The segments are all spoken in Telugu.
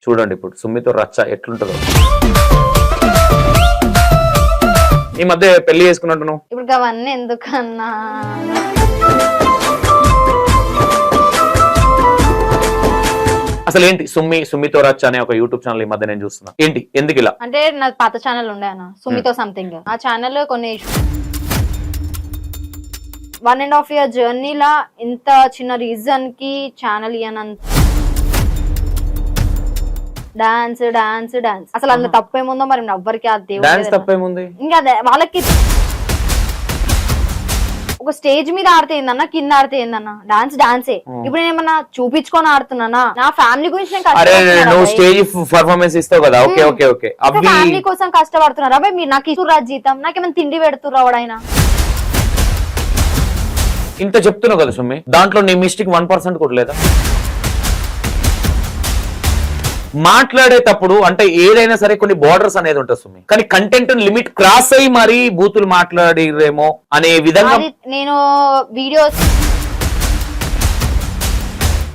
చూడండి ఇప్పుడు సుమ్మితో రచ్చ ఎట్లుంటుందో. ఈ మధ్య పెళ్లి చేసుకున్నట్టు నువ్వు ఇప్పుడు అవన్నీ ఎందుకన్నా? అసలు ఏంటి సుమ్మితో రచ్చ అనే ఒక యూట్యూబ్ ఛానల్ ఈ మధ్య నేను చూస్తున్నా. ఏంటి ఎందుకు ఇలా? అంటే నా పాత ఛానల్ ఉండే అన్న సుమితో సంథింగ్. ఆ ఛానల్ కొన్ని 1.5 year జర్నీలా ఇంత చిన్న రీజన్ కి ఛానల్ ఇయనంత డాన్స్ డాన్స్ డాన్స్ అసలు అందులో తప్పేముందో మరి ఎవ్వరికి ఆ డాన్స్ తప్పేముంది? ఇంకా అదే వాళ్ళకి ఒక స్టేజ్ మీద ఆడితే ఏందన్నా, కింద ఆడితే ఏందన్నా, డాన్స్ డాన్సే. ఇప్పుడు నేను ఏమన్నా చూపించుకొని ఆడుతున్నానా? నా ఫ్యామిలీ గురించి నువ్వు స్టేజ్ పర్ఫార్మెన్స్ ఇస్తావు కదా, ఓకే ఓకే ఓకే. ఫ్యామిలీ కోసం కష్టపడుతున్నారా? అబ్బాయి మీరు నాకు ఇస్తురా జీతం, నాకేమైనా తిండి పెడుతురా వాడైనా? ఇంత చెప్తున్నావు కదా సుమ్మి, దాంట్లో నీ మిస్టేక్ 1% కూడా లేదా? మాట్లాడేటప్పుడు అంటే ఏదైనా సరే కొన్ని బోర్డర్స్ అనేది ఉంటుంది సుమ్మి, కానీ కంటెంట్ లిమిట్ క్రాస్ అయ్యి మరీ బూతులు మాట్లాడిరేమో అనే విధంగా నేను వీడియోస్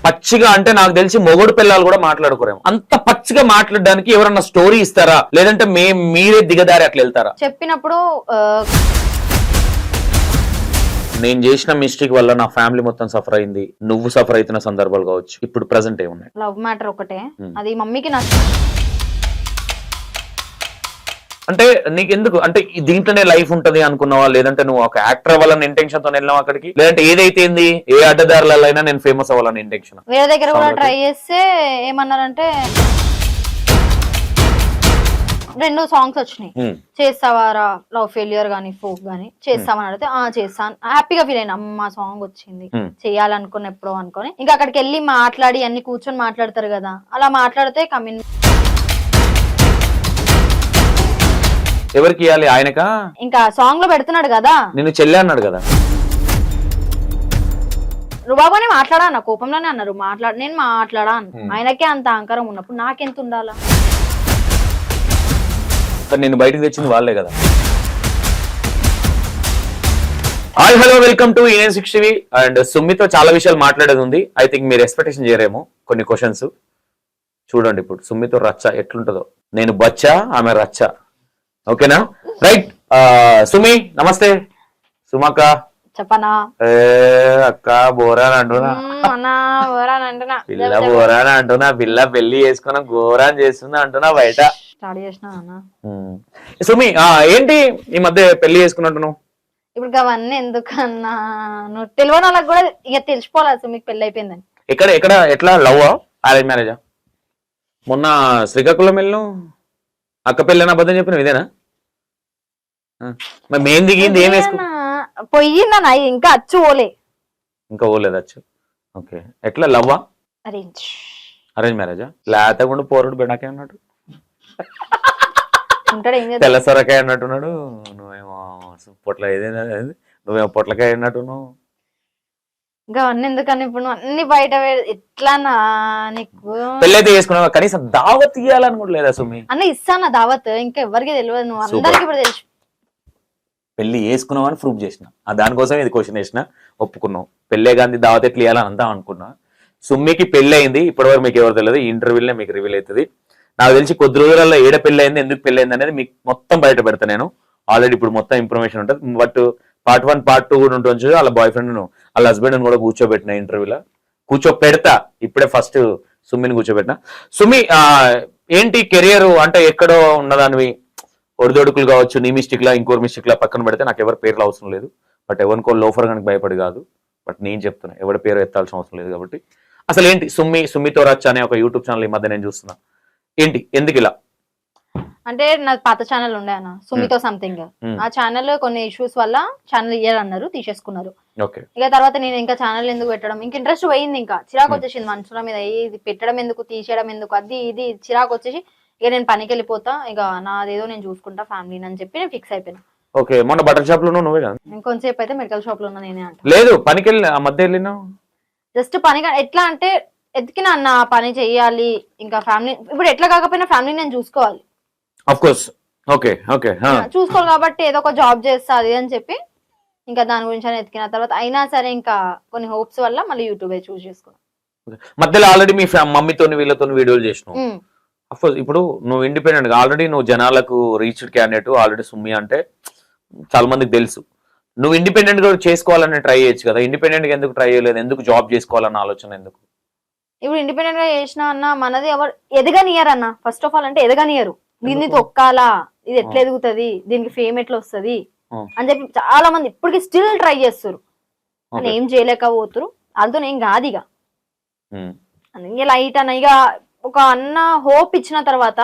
పచ్చిగా అంటే నాకు తెలిసి మొగుడు పిల్లలు కూడా మాట్లాడుకోరేమో. అంత పచ్చిగా మాట్లాడడానికి ఎవరన్నా స్టోరీ ఇస్తారా, లేదంటే మీరే దిగదారి అట్లా వెళ్తారా? చెప్పినప్పుడు నేను చేసిన మిస్టేక్ వల్ల నా ఫ్యామిలీ మొత్తం సఫర్ అయింది, నువ్వు సఫర్ అవుతున్న సందర్భాలు కావచ్చు. ఇప్పుడు ప్రెసెంట్ ఏమున్నాయి? లవ్ మ్యాటర్ ఒకటే, అది మమ్మీకి అంటే నీకెందుకు అంటే దీంట్లోనే లైఫ్ ఉంటది అనుకున్నావా, లేదంటే నువ్వు ఒక యాక్టర్ అవ్వాలని ఇంటెన్షన్ తో వెళ్ళావు అక్కడికి, లేదంటే ఏదైతే ఏ అడ్డదారులలో అయినా నేను ఫేమస్ అవ్వాలని ఇంటెన్షన్? వేరే దగ్గర కూడా ట్రై చేస్తే ఏమన్నారంటే 2 సాంగ్స్ వచ్చినాయి, చేస్తావారా లవ్ ఫెయిల్యూర్ గానీ ఫోక్ గానీ చేస్తామని అడిగితే చేస్తాను, హ్యాపీగా ఫీల్ అయినా అమ్మ సాంగ్ వచ్చింది చెయ్యాలనుకున్న ఎప్పుడో అనుకొని ఇంకా అక్కడికి వెళ్ళి మాట్లాడి అన్ని కూర్చొని మాట్లాడతారు కదా, అలా మాట్లాడితే ఎవరికి ఇవ్వాలి? ఆయనకా? ఇంకా సాంగ్ లో పెడుతున్నాడు కదా, నిన్ను చెల్లి అన్నాడు కదా. రుబాబునే మాట్లాడా అన్న, కోపంలోనే అన్నారు నేను మాట్లాడా అన్న. ఆయనకే అంత అహంకారం ఉన్నప్పుడు నాకెంత ఉండాలా? నేను బయటకు తెచ్చింది వాళ్ళే కదా. Hi hello welcome to EN 60 and సుమ్మితో చాలా విషయాలు మాట్లాడేది ఉంది. ఐ థింక్ మీరు ఎక్స్పెక్టేషన్ చేయరేమో కొన్ని క్వశ్చన్స్. చూడండి ఇప్పుడు సుమ్మితో రచ్చ ఎట్లుంటుందో. నేను బచ్చా, ఆమె రచ్చ. ఓకేనా? రైట్. సుమి నమస్తే. సుమక్క చెప్పనా? అక్క బోరాన్ అంటున్నా, పిల్ల బోరాన్ అంటున్నా, పిల్ల పెళ్లి చేసుకున్నా గోరాన్ చేస్తున్నా అంటున్నా బయట. సుమి ఏంటి ఈ మధ్య పెళ్లి చేసుకున్నట్టు నువ్వు? ఇప్పుడు అవన్నీ ఎందుకన్నా? నువ్వు తెలియని వాళ్ళకి కూడా ఇక తెలిసిపోవాలి సుమికి పెళ్లి అయిపోయిందని. ఎక్కడ ఎట్లా లవ్ అరేంజ్ మ్యారేజా? మొన్న శ్రీకాకుళం వెళ్ళను అక్క పెళ్ళైన అబద్ధం చెప్పిన ఇదేనా? మరి మెయిన్ దిగింది ఏం వేసుకున్నా? పోయిందన్నా ఇంకా అచ్చు ఓలే, ఇంకా ఓలేదు అచ్చు. ఓకే. ఎట్లా లవ్వా? అరేంజ్ మ్యారేజా? లేతకుండా పోరుడు బిడ్డకే అన్నట్టు, తెల్ల సొరకాయ అన్నట్టున్నాడు, నువ్వేమో పొట్ల ఏదైనా నువ్వేమో పొట్లకాయ అన్నట్టున్నావు. ఇంకా అన్ని ఎందుకని ఇప్పుడు అన్ని బయట ఎట్లానా? నీకు పెళ్లి అయితే చేసుకున్నావా? కనీసం దావత్ ఇవ్వాలని కూడా లేదా సుమి? అన్న ఇస్తానా దావత్? ఇంకా ఎవరికి తెలియదు, నువ్వు అందరికి ఇప్పుడు తెలుసు. పెళ్లి వేసుకున్నావు అని ప్రూవ్ చేసిన, దానికోసం ఇది క్వశ్చన్ వేసిన, ఒప్పుకున్నావు. పెళ్ళే గాంధీ దావత్ ఎట్లా ఇవ్వాలని అంతా అనుకున్నా. సుమ్మికి పెళ్లి అయింది, ఇప్పటివరకు మీకు ఎవరు తెలియదు, ఈ ఇంటర్వ్యూలే మీకు రివీల్ అవుతుంది. నాకు తెలిసి కొద్ది రోజులలో ఏడ పెళ్లి అయింది, ఎందుకు పెళ్లి అయింది అనేది మీకు మొత్తం బయట పెడతా నేను. ఆల్రెడీ ఇప్పుడు మొత్తం ఇన్ఫర్మేషన్ ఉంటుంది. బట్ పార్ట్ 1 పార్ట్ 2 కూడా ఉంటుంది. వాళ్ళ బాయ్ ఫ్రెండ్ వాళ్ళ హస్బెండ్ కూడా కూర్చోబెట్టిన ఇంటర్వ్యూలో, కూర్చోపెడతా. ఇప్పుడే ఫస్ట్ సుమ్మిని కూర్చోబెట్టిన. సుమి ఏంటి కెరియర్ అంటే ఎక్కడో ఉన్నదానివి, ఒడిదొడుకులు కావచ్చు, నీ మిస్టేక్ లా ఇంకోటి మిస్టేక్ లా పక్కన పెడితే నాకు ఎవరి పేర్లు అవసరం లేదు. బట్ ఎవరికో లోఫర్ కనుక భయపడి కాదు, బట్ నేను చెప్తున్నా ఎవరి పేరు ఎత్తాల్సిన అవసరం లేదు. కాబట్టి అసలు ఏంటి సుమ్మితో రచ్చ అనే ఒక యూట్యూబ్ ఛానల్ ఈ మధ్య నేను చూస్తున్నా. ఏంటి ఎందుకు ఇలా? అంటే నాకు పాత ఛానల్ ఉండే అన్న సుమితో సంథింగ్. ఆ ఛానల్ కొన్ని ఇష్యూస్ వల్ల ఛానల్ ఇయర్ అన్నారు, తీసేసుకున్నారు. ఇక తర్వాత నేను ఇంకా ఛానల్ ఎందుకు పెట్టడం, ఇంకా ఇంట్రెస్ట్ పోయింది, ఇంకా చిరాకు వచ్చేసింది మనుషుల మీద. ఇది పెట్టడం ఎందుకు, తీసేయడం ఎందుకు, అది ఇది చిరాకు వచ్చేసి ఇక నేను పనికి వెళ్ళిపోతా, ఇక నాదేదో నేను చూసుకుంటా ఫ్యామిలీని అని చెప్పి నేను ఫిక్స్ అయిపోయినా. ఓకే. మొన్న బటర్ షాప్ లో నువ్వే కదా? ఇంకొంచెంసేపు అయితే మెడికల్ షాప్ లో ఉన్నా నేనే అంట. లేదు పనికి వెళ్ళి ఆ మధ్య వెళ్ళినా జస్ట్ పని ఎట్లా అంటే ఎతికినా అన్న పని చెయ్యాలి, ఇంకా ఫ్యామిలీ ఇప్పుడు ఎట్లా కాకపోయినా ఫ్యామిలీ నేను చూసుకోవాలి. Of course. Okay okay. చూసుకోవాలి కాబట్టి ఏదో ఒక జాబ్ చేస్తా అది అని చెప్పి ఇంకా దాని గురించి అని ఎతికిన తర్వాత అయినా సరే ఇంకా కొన్ని హోప్స్ వల్ల మళ్ళీ యూట్యూబ్ చూస్ చేసుకున్నాను. మధ్యలో ఆల్రెడీ మీ మమ్మీతో వీళ్ళతో వీడియోలు చేసినావు, అఫ్కోర్స్ ఇప్పుడు నువ్వు ఇండిపెండెంట్ గా ఆల్రెడీ నువ్వు జనాలకు రీచ్డ్ క్యాండిడేట్ ఆల్రెడీ సుమ్మి అంటే చాలా మందికి తెలుసు. నువ్వు ఇండిపెండెంట్ గా చేసుకోవాలని ట్రై చేయొచ్చు కదా, ఇండిపెండెంట్ గా ఎందుకు ట్రై చేయలేదు, ఎందుకు జాబ్ చేసుకోవాలన్న ఆలోచన ఎందుకు? ఇప్పుడు ఇండిపెండెంట్ గా చేసిన అన్న మనది ఎవరు ఎదగనియర్ అన్న, ఫస్ట్ ఆఫ్ ఆల్ అంటే ఎదగనియరు. దీన్ని తొక్కాలా, ఇది ఎట్లా ఎదుగుతుంది, దీనికి ఫేమ్ ఎట్లా వస్తుంది అని చెప్పి చాలా మంది ఇప్పటికి స్టిల్ ట్రై చేస్తారు. అని ఏం చేయలేకపోతురు, వాళ్ళతో ఏం కాదు ఇక. ఇక లైట్ అన్న ఇక ఒక అన్న హోప్ ఇచ్చిన తర్వాత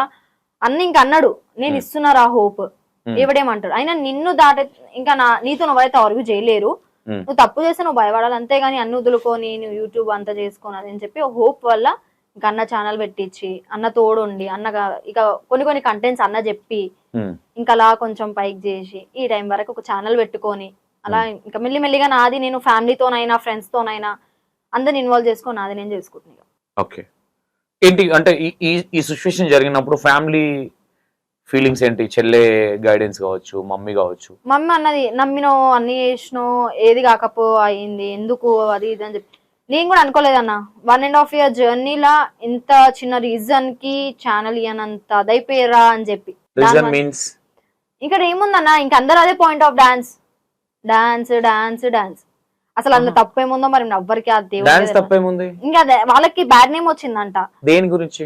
అన్న ఇంక అన్నాడు నేను ఇస్తున్నారు ఆ హోప్, ఎవడేమంటాడు అయినా నిన్ను దాటే ఇంకా నీతో నువ్వైతే ఆర్గ్యూ చేయలేరు, నువ్వు తప్పు చేస్తే నువ్వు భయపడాలి అంతేగాని అన్ని వదులుకొని నువ్వు యూట్యూబ్ అంతా చేసుకోనాలి అని చెప్పి హోప్ వల్ల ఇంకా అన్న ఛానల్ పెట్టించి అన్న తోడుండి అన్నగా ఇక కొన్ని కంటెంట్స్ అన్న చెప్పి ఇంకా అలా కొంచెం పైకి చేసి ఈ టైం వరకు ఒక ఛానల్ పెట్టుకొని అలా ఇంకా మెల్లిమెల్లిగా నాది నేను ఫ్యామిలీతోనైనా ఫ్రెండ్స్ తోనైనా అందరిని ఇన్వాల్వ్ చేసుకొని నాది నేను చేసుకుంటున్నాను. ఓకే, ఏంటి అంటే ఈ సిచ్యువేషన్ జరిగినప్పుడు ఫ్యామిలీ ఫీలింగ్స్ ఏంటి? చెల్లె గైడెన్స్ కావచ్చు, మమ్మీ కావచ్చు. మమ్మీ అన్నది నమ్మినో అన్ని చేసినో ఏది కాకపో అయింది ఎందుకు అది ఇది అని చెప్పి నేను కూడా అనుకోలేదన్న. 1.5 year జర్నీలా ఇంత చిన్న రీజన్ కి ఛానల్ ఇయనంత అదైపోయారా అని చెప్పి. ఇక్కడ ఏముందన్న, ఇంక అందరు అదే point of dance dance dance dance. అసలు అందులో తప్పేముందో మరి ఎవ్వరికి అది తప్పేముంది, ఇంకా అదే వాళ్ళకి బ్యాడ్ నేమ్ వచ్చిందంట. దేని గురించి?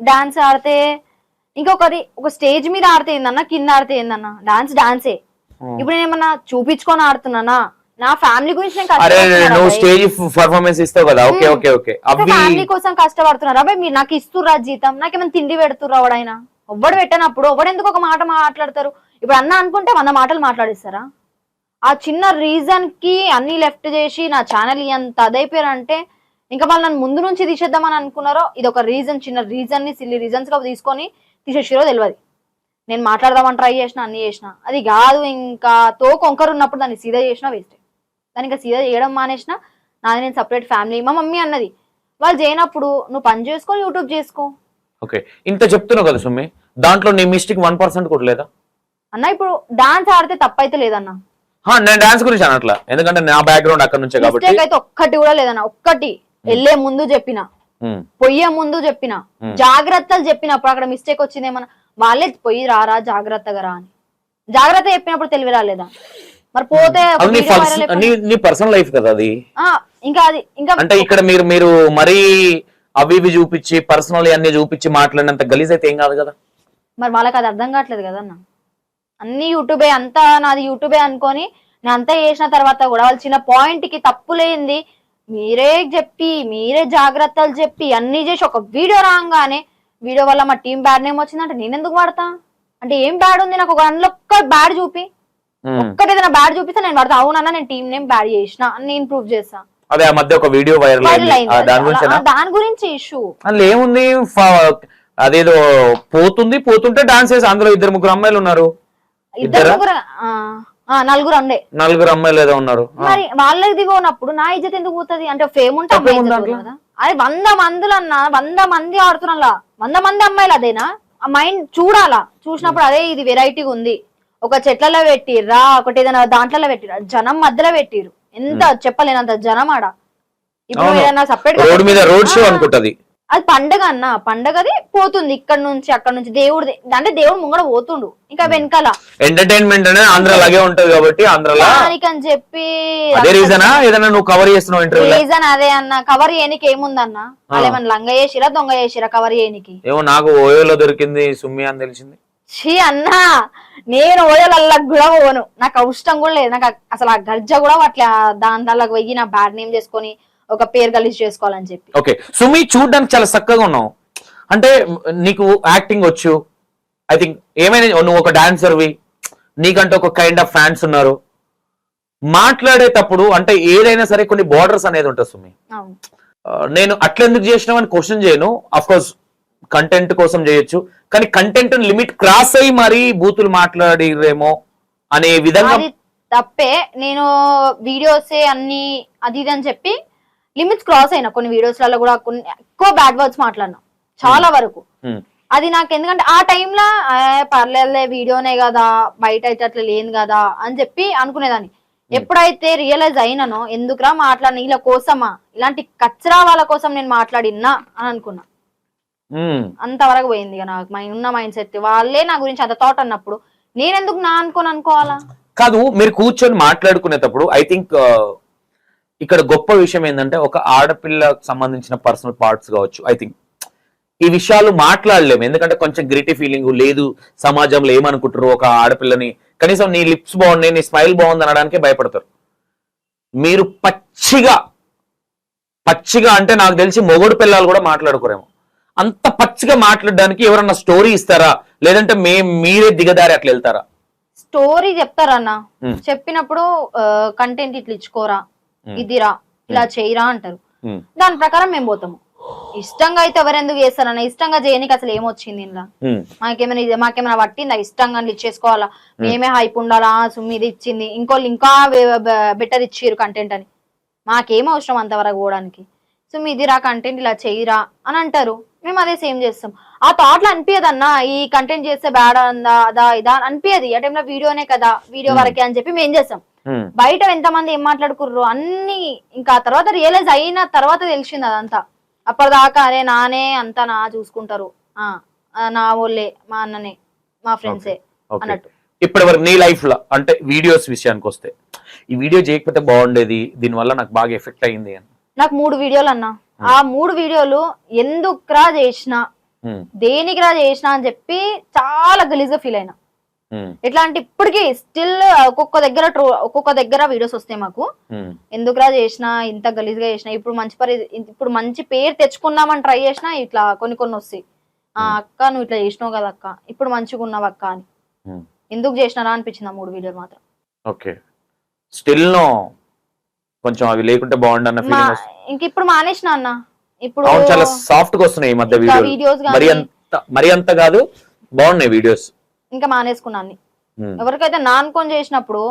డాన్స్ ఆడితే ఇంకొకరి ఒక స్టేజ్ మీద ఆడితే ఏందన్న, కింద ఆడితే ఏందన్న, డాన్స్ డాన్సే. ఇప్పుడు నేను ఏమన్నా చూపించుకొని ఆడుతున్నానా? నా ఫ్యామిలీ గురించి ఫ్యామిలీ కోసం కష్టపడుతున్నారా అబ్బాయి, మీరు నాకు ఇస్తుర్రా జీతం, నాకేమైనా తిండి పెడుతుర్రా? ఎవడైనా ఎవ్వడు పెట్టనప్పుడు ఎవడెందుకు ఒక మాట మాట్లాడతారు? ఇప్పుడు అన్న అనుకుంటే 100 మాటలు మాట్లాడిస్తారా? ఆ చిన్న రీజన్ కి అన్ని లెఫ్ట్ చేసి నా ఛానల్ ఎంత అదైపోయారంటే ఇంకా వాళ్ళు నన్ను ముందు నుంచి తీసేద్దామని అనుకున్నారో ఇది ఒక రీజన్, చిన్న రీజన్ ని సిల్లీ రీజన్స్ గా తీసుకొని తీసేసిరో తెలియదు. నేను మాట్లాడదామని ట్రై చేసిన, అన్ని చేసిన, అది కాదు ఇంకా తోకొంకరు ఉన్నప్పుడు దాన్ని సీదా చేసినా వేస్ట్. దాన్ని ఇంకా సీదా చేయడం మానేసిన, నాది నేను సపరేట్ ఫ్యామిలీ. మా మమ్మీ అన్నది వాళ్ళు చేయనప్పుడు నువ్వు పని చేసుకో, యూట్యూబ్ చేసుకో. ఓకే, ఇంత చెప్తున్నావు కదా సుమ్మి, దాంట్లో నీ మిస్టేక్ 1% కూడా లేదా అన్న? ఇప్పుడు డాన్స్ ఆడితే తప్పైతే లేదన్నా. నేను డాన్స్ గురించి అనట్లా, ఎందుకంటే నా బ్యాక్గ్రౌండ్ అక్కడ నుంచే కాబట్టి. మిస్టేక్ అయితే ఒక్కటి కూడా లేదన్నా. ఒక్కటి వెళ్లే ముందు చెప్పిన, పొయ్యే ముందు చెప్పిన, జాగ్రత్తలు చెప్పినప్పుడు అక్కడ మిస్టేక్ వచ్చింది ఏమన్నా వాళ్ళే పొయ్యి రారా జాగ్రత్తగా రా అని జాగ్రత్త చెప్పినప్పుడు తెలివి రాలేదా? మరి పోతే నీ పర్సనల్ లైఫ్ కదా అది. ఇంకా అది ఇంకా అంటే ఇక్కడ మీరు మరీ అవి ఇవి చూపించి పర్సనల్ అన్ని చూపించి మాట్లాడినంత గలీజ్ అయితే ఏం కాదు కదా. మరి వాళ్ళకి అది అర్థం కావట్లేదు కదన్నా. అన్ని యూట్యూబే, అంతా నాది యూట్యూబే అనుకొని నేను అంతా చేసిన తర్వాత కూడా వాళ్ళు చిన్న పాయింట్ కి తప్పు లేనిది మీరే చెప్పి మీరే జాగ్రత్తలు చెప్పి అన్ని చేసి ఒక వీడియో రాగానే వీడియో వల్ల మా టీం బ్యాడ్ నేమ్ వచ్చిందంటే నేను ఎందుకు వాడతా? అంటే ఏం బ్యాడ్ ఉంది నాకు? ఒక అందులో ఒక్క బ్యాడ్ చూపి, ఒక్కటి ఏదైనా బ్యాడ్ చూపిస్తే నేను వాడతా. అవునన్నా నేను టీం నేమ్ బ్యాడ్ చేసిన అని నేను ప్రూవ్ చేస్తా. అదే ఆ మధ్య ఒక వీడియో వైరల్ దాని గురించి ఇష్యూ ఏముంది, అదేదో పోతుంటే డాన్స్ చేసి అందులో 2-3 అమ్మాయిలు ఉన్నారు, 4 అమ్మాయిలు ఏదో ఉన్నారు. మరి వాళ్ళకి దిగోనప్పుడు నా ఇజ్జత్ ఎందుకు పోతుంది? అంటే ఫేమ్ ఉంటే కదా. అది 100 మందులు అన్న, 100 మంది ఆడుతున్నా, 100 మంది అమ్మాయిలు అదేనా? ఆ మైండ్ చూడాలా, చూసినప్పుడు అదే ఇది వెరైటీగా ఉంది. ఒక చెట్లలో పెట్టిర్రా, ఒకటి ఏదైనా దాంట్లో పెట్టిర్రా, జనం మధ్యలో పెట్టిరు, ఎంత చెప్పలేనంత జనం ఆడ. ఇప్పుడు ఏదైనా సపరేట్ రోడ్ మీద రోడ్ షో అనుకుంటది, అది పండగ అన్న. పండగది పోతుంది ఇక్కడ నుంచి అక్కడ నుంచి, దేవుడిది అంటే దేవుడు ముంగడ పోతుండు ఇంకా వెనకాల ఎంటర్టైన్మెంట్ అనేది ఆంధ్రలాగే ఉంటది కాబట్టి ఆంధ్రలో అని చెప్పి అదే రీజన్ ఏదైనా నువ్వు కవర్ చేస్తున్నావు ఇంటర్వ్యూ రీజన్ అదే అన్న. కవర్ చేయనికి ఏముందన్న? వాళ్ళు ఏమన్నా లంగ చేసిరా దొంగ చేసిరా కవర్ చేయనికి? ఏమో నాకు ఓయోలో దొరికింది సుమ్మి అని తెలిసింది. ఛీ అన్నా, నేను ఓయోలకి కూడా పోను, నాకు అవసరం కూడా లేదు. నాకు అసలు ఆ గర్జ కూడా అట్లా దాంట్లోకి పోయి నా బ్యాడ్ నేమ్ చేసుకొని ఒక పేరు గలీజ్ చేసుకోవాలని చెప్పి. ఓకే సుమి, చూడడానికి చాలా చక్కగా ఉన్నావు, అంటే నీకు యాక్టింగ్ వచ్చు, ఐ థింక్ ఏమైనా నువ్వు ఒక డాన్సర్వి, నీకంటే ఒక కైండ్ ఆఫ్ ఫ్యాన్స్ ఉన్నారు. మాట్లాడేటప్పుడు అంటే ఏదైనా సరే కొన్ని బోర్డర్స్ అనేది ఉంటుంది సుమి. నేను అట్లా ఎందుకు చేసినావు అని క్వశ్చన్ చేయను, అఫ్ కోర్స్ కంటెంట్ కోసం చేయొచ్చు, కానీ కంటెంట్ లిమిట్ క్రాస్ అయ్యి మరీ బూతులు మాట్లాడిరేమో అనే విధంగా తప్పే. నేను వీడియోసే అన్ని అది ఇది అని చెప్పి లిమిట్స్ క్రాస్ అయినా కొన్ని వీడియోస్లలో కూడా కొన్ని ఎక్కువ బ్యాడ్ వర్డ్స్ మాట్లాడినా చాలా వరకు. అది నాకు ఎందుకంటే ఆ టైంలో పర్లేదులే వీడియోనే కదా, బయట అయితే అట్లా లేను కదా అని చెప్పి అనుకునేదాన్ని. ఎప్పుడైతే రియలైజ్ అయినానో ఎందుకురా మాట్లాడిన వీళ్ళ కోసమా, ఇలాంటి కచ్చరా వాళ్ళ కోసం నేను మాట్లాడినా అని అనుకున్నా. అంతవరకు పోయింది ఇక నాకు ఉన్న మైండ్ సెట్. వాళ్ళే నా గురించి అంత థాట్ అన్నప్పుడు నేనెందుకు నా అనుకోవాలా? కాదు, మీరు కూర్చొని మాట్లాడుకునేటప్పుడు ఐ థింక్ ఇక్కడ గొప్ప విషయం ఏంటంటే ఒక ఆడపిల్లకు సంబంధించిన పర్సనల్ పార్ట్స్ కావచ్చు, ఐ థింక్ ఈ విషయాలు మాట్లాడలేము. ఎందుకంటే కొంచెం గిరిటీ ఫీలింగ్ లేదు, సమాజంలో ఏమనుకుంటారు ఒక ఆడపిల్లని, కనీసం నీ లిప్స్ బాగున్నాయి, నీ స్మైల్ బాగుంది అనడానికే భయపడతారు. మీరు పచ్చిగా అంటే నాకు తెలిసి మొగుడు పిల్లలు కూడా మాట్లాడుకోరేమో, అంత పచ్చిగా మాట్లాడడానికి ఎవరన్నా స్టోరీ ఇస్తారా, లేదంటే మీరే దిగదారి అట్లా వెళ్తారా? స్టోరీ చెప్తారన్న, చెప్పినప్పుడు కంటెంట్ ఇట్లా ఇచ్చుకోరా, ఇదిరా, ఇలా చేయరా అంటారు. దాని ప్రకారం మేము పోతాము. ఇష్టంగా అయితే ఎవరెందుకు చేస్తారన్న, ఇష్టంగా చేయనికి అసలు ఏమొచ్చింది ఇలా? మాకేమైనా పట్టిందా? ఇష్టంగా ఇచ్చేసుకోవాలా, మేమే హైప్ ఉండాలా, సుమ్మిది ఇచ్చింది, ఇంకోళ్ళు ఇంకా బెటర్ ఇచ్చిర్రు కంటెంట్ అని, మాకేం అవసరం అంతవరకు పోవడానికి? సో ఇదిరా కంటెంట్, ఇలా చెయ్యరా అని అంటారు, మేము అదే సేమ్ చేస్తాం. ఆ థాట్లు అనిపించదన్నా, ఈ కంటెంట్ చేస్తే బ్యాడ్ అందా అదా ఇదా అనిపించదు. ఆ టైంలో వీడియోనే కదా, వీడియో వరకే అని చెప్పి మేము చేస్తాం. బయట ఎంతమంది ఏం మాట్లాడుకుర్రు అన్ని ఇంకా తర్వాత రియలైజ్ అయిన తర్వాత తెలిసింది అదంతా. అప్పటిదాకా అరే నానే అంతా నా చూసుకుంటారు, నా వాళ్ళే, మా అన్ననే, మా ఫ్రెండ్సే అన్నట్టు. ఇప్పటి వరకు నీ లైఫ్ లో అంటే వీడియోస్ విషయానికి వస్తే, ఈ వీడియో చేయకపోతే బాగుండేది, దీనివల్ల నాకు బాగా ఎఫెక్ట్ అయింది అని? నాకు 3 వీడియోలు అన్నా. ఆ 3 వీడియోలు ఎందుకురా చేసిన, దేనికిరా చేసిన అని చెప్పి చాలా గలీజ్ గా ఫీల్ అయినా. ఎట్లా అంటే ఇప్పటికీ స్టిల్ ఒక్కొక్క దగ్గర వీడియోస్ వస్తాయి మాకు, ఎందుకురా చేసిన, ఇంత గలీజ్ గా చేసిన, ఇప్పుడు మంచి పేరు తెచ్చుకుందామని ట్రై చేసినా ఇట్లా కొన్ని వస్తాయి. అక్క నువ్వు ఇట్లా చేసినావు కదా అక్క, ఇప్పుడు మంచిగా ఉన్నావు అక్క అని. ఎందుకు చేసినారా అనిపించింది ఆ 3 వీడియోలు మాత్రం. ఓకే, స్టిల్ నో కొంచెం అవి లేకుంటే బాగుండన్న ఫీలింగ్. ఇంక ఇప్పుడు మానేసిన అన్న, ఇప్పుడు చాలా సాఫ్ట్ గా వస్తున్నాయి ఈ మధ్య వీడియోస్, మరి అంత కాదు, బాగున్నాయి వీడియోస్. ఇంకా మానేసుకున్నాను. ఎవరికైతే నా అనుకొని చేసినప్పుడు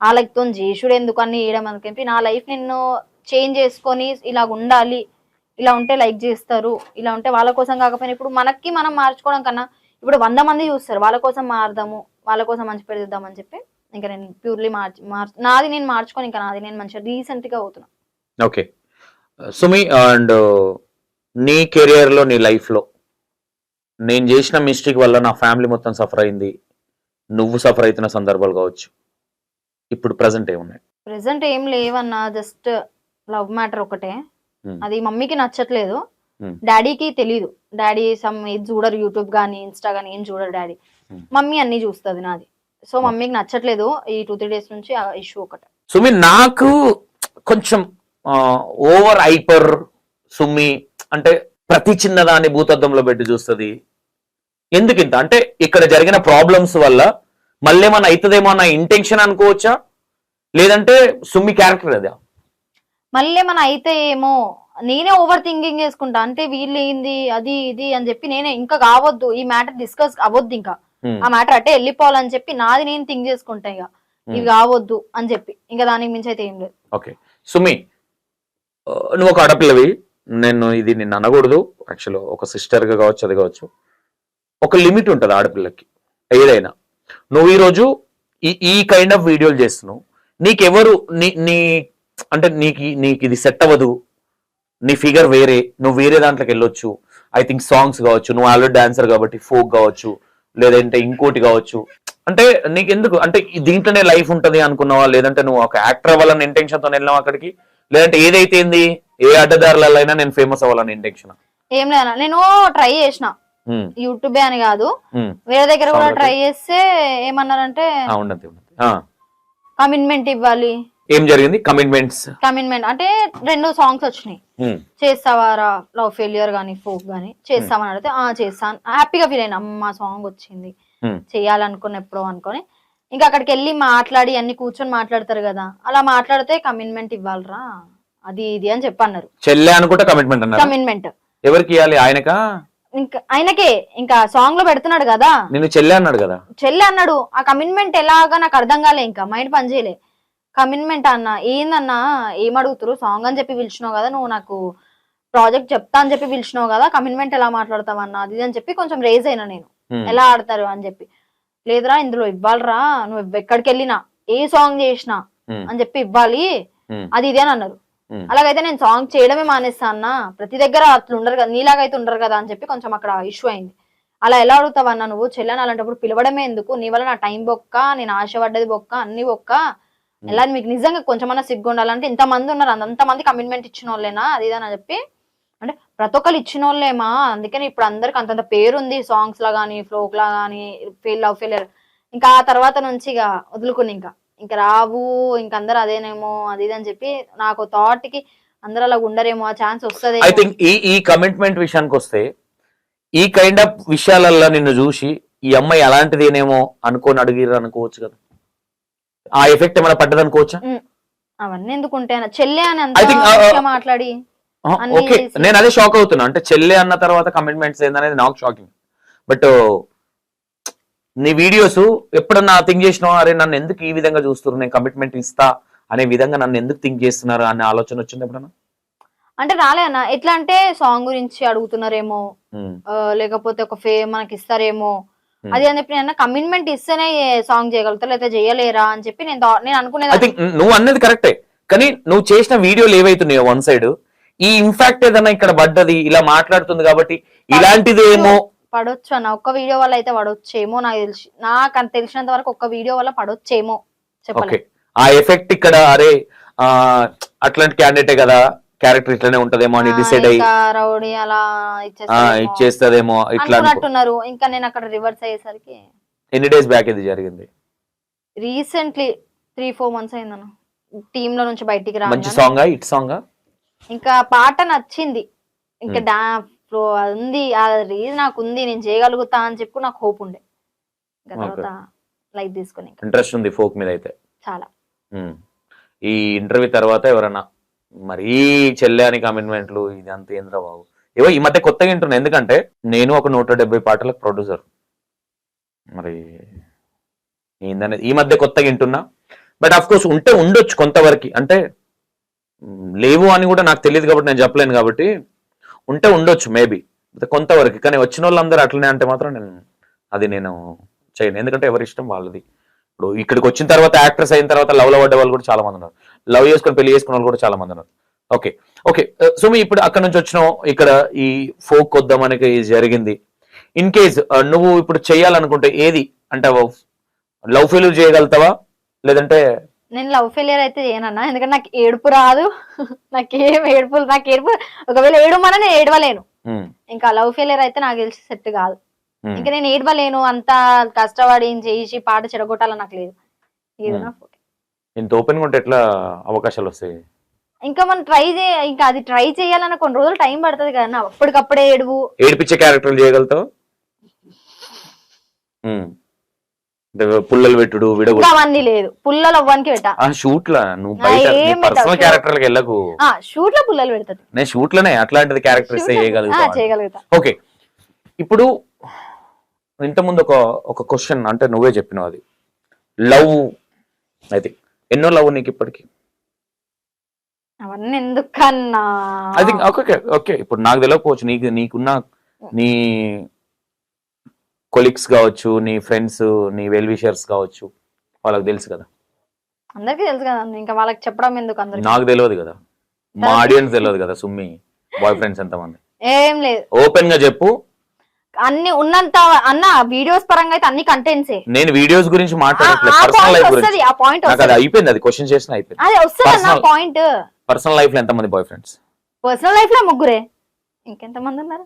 వాళ్ళతో చేసుడు ఎందుకు అని వేయడం అనుకుంటే, నా లైఫ్ నిన్ను చేంజ్ చేసుకొని ఇలా ఉండాలి, ఇలా ఉంటే లైక్ చేస్తారు, ఇలా ఉంటే వాళ్ళ కోసం కాకపోయినా ఇప్పుడు మనకి మనం మార్చుకోవడం కన్నా ఇప్పుడు 100 మంది చూస్తారు, వాళ్ళ కోసం మారదాము, వాళ్ళ కోసం మంచి పేరు తెద్దామని చెప్పి ఇంకా నేను ప్యూర్లీ నాది నేను మార్చుకొని ఇంకా నాది నేను మంచిగా రీసెంట్ గా అవుతున్నా. ఓకే సుమి, అండ్ నీ కెరియర్ లో, నీ లైఫ్ లో నేను చేసిన మిస్టేక్ వల్ల నా ఫ్యామిలీ మొత్తం సఫర్ అయింది, నువ్వు సఫర్ అవుతున్న సందర్భాలు కావచ్చు, ఇప్పుడు ప్రెసెంట్ ఏమున్నాయి? ప్రెసెంట్ ఏం లేవన్నా, జస్ట్ లవ్ మ్యాటర్ ఒకటే. అది మమ్మీకి నచ్చట్లేదు, డాడీకి తెలీదు. డాడీ ఇది చూడరు, యూట్యూబ్ గానీ ఇన్స్టా గానీ ఏం చూడరు డాడీ, మమ్మీ అన్ని చూస్తుంది నాది. సో మమ్మీకి నచ్చట్లేదు ఈ 2-3 డేస్ నుంచి ఆ ఇష్యూ ఒకటే. సుమి, నాకు కొంచెం ఓవర్ హైపర్ సుమి అంటే ప్రతి చిన్నదాన్ని భూతద్దంలో పెట్టి చూస్తుంది. ఎందుకు ఇంత అంటే ఇక్కడ జరిగిన ప్రాబ్లమ్స్ వల్ల మళ్ళీ ఏమన్నా అవుతుందేమో అన్న ఇంటెన్షన్ అనుకోవచ్చా, లేదంటే సుమి క్యారెక్టర్ అదా? మళ్ళీ ఏమన్నా అయితే ఏమో నేనే ఓవర్ థింకింగ్ చేసుకుంటా, అంటే వీళ్ళు ఏంది అది ఇది అని చెప్పి నేనే ఇంకా కావద్దు, ఈ మ్యాటర్ డిస్కస్ అవ్వద్దు, ఇంకా ఆ మ్యాటర్ అంటే వెళ్ళిపోవాలని చెప్పి నాది నేను థింక్ చేసుకుంటా, ఇక ఇవి కావద్దు అని చెప్పి, ఇంకా దానికి మించి అయితే ఏం లేదు. ఓకే సుమి, నువ్వు ఒక ఆడపిల్లవి, ఇది నిన్ను అనకూడదు యాక్చువల్, ఒక సిస్టర్ గా కావచ్చు, అది కావచ్చు, ఒక లిమిట్ ఉంటుంది ఆడపిల్లకి ఏదైనా. నువ్వు ఈరోజు ఈ కైండ్ ఆఫ్ వీడియోలు చేస్తున్నావు, నీకెవరు నీ అంటే నీకు ఇది సెట్ అవ్వదు, నీ ఫిగర్ వేరే, నువ్వు వేరే దాంట్లోకి వెళ్ళొచ్చు, ఐ థింక్ సాంగ్స్ కావచ్చు, నువ్వు ఆల్రెడీ డాన్సర్ కాబట్టి ఫోక్ కావచ్చు, లేదంటే ఇంకోటి కావచ్చు, అంటే నీకెందుకు అంటే దీంట్లోనే లైఫ్ ఉంటది అనుకున్నావా, లేదంటే నువ్వు ఒక యాక్టర్ అవ్వాలని ఇంటెన్షన్ తో వెళ్ళావు అక్కడికి, లేదంటే ఏదైతే ఏ అడ్డదారులలో అయినా నేను ఫేమస్ అవ్వాలని ఇంటెన్షన్? ఏం లేదా, నేను ట్రై చేసిన యూట్యూబే అని కాదు, వేరే దగ్గర కూడా ట్రై చేస్తే ఏమన్నారంటే కమిట్మెంట్ ఇవ్వాలి. ఏం జరిగింది? కమిట్మెంట్ అంటే 2 సాంగ్స్ వచ్చినాయి, చేస్తావారా లవ్ ఫెయిల్యూర్ గానీ ఫోక్ గానీ చేస్తామని అడిగితే చేస్తాను, హ్యాపీగా ఫీల్ అయినా, అమ్మ సాంగ్ వచ్చింది చెయ్యాలనుకున్న ఎప్పుడో అనుకొని, ఇంకా అక్కడికి వెళ్ళి మాట్లాడి అన్ని కూర్చొని మాట్లాడతారు కదా, అలా మాట్లాడితే కమిట్మెంట్ ఇవ్వాలరా అది ఇది అని చెప్పన్నారు. చెల్లె అనుకుంటే కమిట్మెంట్ ఎవరికి ఇవ్వాలి? ఇంకా ఆయనకే, ఇంకా సాంగ్ లో పెడుతున్నాడు కదా, నేను చెల్లె అన్నాడు కదా, చెల్లె అన్నాడు. ఆ కమిట్మెంట్ ఎలాగా నాకు అర్థం కాలే, ఇంకా మైండ్ పనిచేయలే. కమిట్మెంట్ అన్న ఏందన్నా, ఏం అడుగుతారు, సాంగ్ అని చెప్పి పిలిచినావు కదా, నువ్వు నాకు ప్రాజెక్ట్ చెప్తా అని చెప్పి పిలిచినావు కదా, కమిట్మెంట్ ఎలా మాట్లాడతావన్నా అది అని చెప్పి కొంచెం రేజ్ అయినా నేను, ఎలా ఆడతారు అని చెప్పి. లేదురా ఇందులో ఇవ్వాలరా, నువ్వు ఎక్కడికి వెళ్ళినా ఏ సాంగ్ చేసినా అని చెప్పి ఇవ్వాలి అది ఇది అని అన్నారు. అలాగైతే నేను సాంగ్ చేయడమే మానేస్తా అన్న, ప్రతి దగ్గర అట్లా ఉండరు కదా, నీలాగా అయితే ఉండరు కదా అని చెప్పి కొంచెం అక్కడ ఇష్యూ అయింది. అలా ఎలా అడుగుతావు అన్న, నువ్వు చెల్లెని అలాంటప్పుడు పిలవడమే ఎందుకు, నీ వల్ల నా టైం బొక్క, నేను ఆశపడ్డది బొక్క, అన్ని బొక్క, ఎలా మీకు నిజంగా కొంచెమన్నా సిగ్గు ఉండాలంటే ఇంతమంది ఉన్నారు, అంతమంది కమిట్మెంట్ ఇచ్చిన వాళ్ళేనా అది ఇది అని చెప్పి, అంటే ప్రతి ఒక్కరు ఇచ్చిన వాళ్ళేమా, అందుకని ఇప్పుడు అందరికి అంతంత పేరుంది సాంగ్స్ లా గానీ ఫ్లోక్ లా గానీ, లవ్ ఫెయిలియర్. ఇంకా ఆ తర్వాత నుంచి ఇక వదులుకుని ఇంకా రావు, ఇంక అందరు అదేనేమో అది ఇది అని చెప్పి నాకు థాట్ కి అందరు అలా ఉండరేమో, ఆ ఛాన్స్ వస్తుంది. ఐ థింక్ ఈ కమిట్మెంట్ విషయానికి వస్తే ఈ కైండ్ ఆఫ్ విషయాలలో నిన్ను చూసి ఈ అమ్మాయి అలాంటిదేనేమో అనుకోని అడిగిర్రు అనుకోవచ్చు కదా, ఆ ఎఫెక్ట్ ఏమైనా పడ్డది అనుకోవచ్చా? అవన్నీ ఎందుకుంటే చెల్లె అని I think, అంత మాట్లాడి ఓకే, నేను అదే షాక్ అవుతున్నా. అంటే చెల్లె అన్న తర్వాత కమిట్మెంట్స్ ఏందనేది నాకు షాకింగ్. బట్ నీ వీడియోస్ ఎప్పుడన్నా థింక్ చేసినావా, అరే నన్ను ఎందుకు ఈ విధంగా చూస్తున్నారు, నేను కమిట్మెంట్ ఇస్తా అనే విధంగా నన్ను ఎందుకు థింక్ చేస్తున్నారు అనే ఆలోచన వచ్చింది ఎప్పుడన్నా? అంటే రాలే అన్న, ఎట్లా అంటే సాంగ్ గురించి అడుగుతున్నారేమో, లేకపోతే ఒక ఫేమ్ మనకి ఇస్తారేమో అది అని చెప్పి, నేను కమిట్మెంట్ ఇస్తేనే సాంగ్ చేయగలుగుతా లేకపోతే చేయలేరా అని చెప్పి నేను అనుకునేది. నువ్వు అన్నది కరెక్టే, కానీ నువ్వు చేసిన వీడియోలు ఏవైతున్నాయో వన్ సైడ్ ఈ ఇంపాక్ట్ ఏదన్నా ఇక్కడ పడ్డది, ఇలా మాట్లాడుతుంది కాబట్టి ఇలాంటిది ఏమో పడొచ్చు అన్న, ఒక్క వీడియో వల్ల అయితే పడొచ్చేమో, నాకు అంత తెలిసినంత వరకు ఒక్క వీడియో వల్ల పడొచ్చేమో చెప్పలేదు. ఆ ఎఫెక్ట్ ఇక్కడ అరే అట్లాంటి క్యాండిడేటే కదా, క్యారెక్టర్ ఇట్లానే ఉంటదేమో అని డిసైడ్ అయ్యి రౌడీ అలా ఇచ్చేస్తదేమో ఇట్లా అనుకున్నట్టున్నారు. ఇంకా నేను అక్కడ రివర్స్ అయ్యేసరికి ఎన్ని డేస్ బ్యాక్ ఇది జరిగింది? రీసెంట్లీ 3-4 months అయిందన్న, టీమ్ లో నుంచి బయటికి రా. మంచి సాంగ్ ఇట్ సాంగ్ ఇంకా పాట నచ్చింది, ఇంకా డాన్స్ ఫ్లో ఉంది, అది నాకు ఉంది, నేను చేయగలుగుతా అని చెప్పి నాకు హోప్ ఉండే. ఇంకా తర్వాత లైట్ తీసుకుని ఇంట్రెస్ట్ ఉంది ఫోక్ మీద అయితే చాలా. ఈ ఇంటర్వ్యూ తర్వాత ఎవరన్నా మరీ చెల్లె అని కమిట్మెంట్లు ఇది అంత ఏంద్ర బాబు ఏవో ఈ మధ్య కొత్తగా వింటున్నా, ఎందుకంటే నేను ఒక 170 పాటలకు ప్రొడ్యూసర్, మరి ఏందనేది ఈ మధ్య కొత్తగా వింటున్నా. బట్ అఫ్ కోర్స్ ఉంటే ఉండొచ్చు కొంతవరకు, అంటే లేవు అని కూడా నాకు తెలియదు కాబట్టి నేను చెప్పలేను, కాబట్టి ఉంటే ఉండొచ్చు మేబీ కొంతవరకు. కానీ వచ్చిన వాళ్ళందరూ అట్లనే అంటే మాత్రం నేను చేయను, ఎందుకంటే ఎవరి ఇష్టం వాళ్ళది. ఇప్పుడు ఇక్కడికి వచ్చిన తర్వాత యాక్ట్రెస్ అయిన తర్వాత లవ్ లో పడ్డ వాళ్ళు కూడా చాలా మంది ఉన్నారు, లవ్ చేసుకొని పెళ్లి చేసుకున్న వాళ్ళు కూడా చాలా మంది ఉన్నారు. ఓకే ఓకే సో మీ ఇప్పుడు అక్కడ నుంచి వచ్చినావు, ఇక్కడ ఈ ఫోక్ వద్దాం మనకి జరిగింది. ఇన్ కేస్ నువ్వు ఇప్పుడు చెయ్యాలనుకుంటే ఏది అంటే లవ్ ఫెయిల్యూర్ చేయగలుగుతావా, లేదంటే? నేను లవ్ ఫెయిలియర్ అయితే చేయనన్నా, ఎందుకంటే నాకు ఏడుపు రాదు, నాకు ఏడుపు ఒకవేళ ఏడుమన్నా నేను ఏడవలేను. ఇంకా లవ్ ఫెయిలియర్ అయితే నాకు తెలిసి సెట్ కాదు, ఇంకా నేను ఏడవలేను, అంత కష్టపడి చేసి పాట చెడగొట్టాలని నాకు లేదు. ఇంత ఓపెన్ ఉంటే ఎట్లా అవకాశాలు వస్తాయి? ఇంకా మనం ఇంకా అది ట్రై చేయాలన్న కొన్ని రోజులు టైం పడుతుంది కదా, అప్పటికప్పుడే ఏడిపించే క్యారెక్టర్లు చేయగలుగుతావు? పుల్లలు పెట్టుడు అవన్నీ లేదు, పుల్లలు అవ్వడానికి పెట్టా షూట్ లా. నువ్వు పర్సనల్ క్యారెక్టర్ వెళ్ళకు, షూట్ లో పుల్లలు పెడతాది. నేను షూట్ లోనే అట్లాంటిది క్యారెక్టర్ చేయగలుగుతా. ఓకే ఇప్పుడు ఇంతకుముందు ఒక క్వశ్చన్ అంటే నువ్వే చెప్పినావు, అది లవ్ అయితే ఎన్నో లవ్ నీకు ఇప్పటికి? అవన్నీ ఎందుకన్నా ఐ థింక్ ఓకే ఓకే ఇప్పుడు నాకు తెలియకపోవచ్చు, నీకున్న నీ కొలీగ్స్ కావచ్చు, నీ ఫ్రెండ్స్, నీ వెల్ విషర్స్ కావచ్చు, వాళ్ళకి తెలుసు కదా. అందరికీ తెలుసు కదా, ఇంకా వాళ్ళకి చెప్పడం ఎందుకు? అందరికి నాకు తెలియదు కదా, మా ఆడియన్స్ తెలియదు కదా సుమ్మి బాయ్ ఫ్రెండ్స్ ఎంతమంది? ఏం లేదు, ఓపెన్ గా చెప్పు. అన్ని ఉన్నంత అన్న వీడియోస్ పరంగా అయితే అన్ని కంటెంట్సే. నేను వీడియోస్ గురించి మాట్లాడట్లేదు, పర్సనల్ లైఫ్ గురించి. ఆ పాయింట్ అది అయిపోయింది, అది క్వశ్చన్ చేసిన అయిపోయింది. అదే వస్తుంది నా పాయింట్. పర్సనల్ లైఫ్ లో ఎంతమంది బాయ్ ఫ్రెండ్స్? పర్సనల్ లైఫ్ లో ముగ్గురే, ఇంకెంతమంది ఉన్నారు?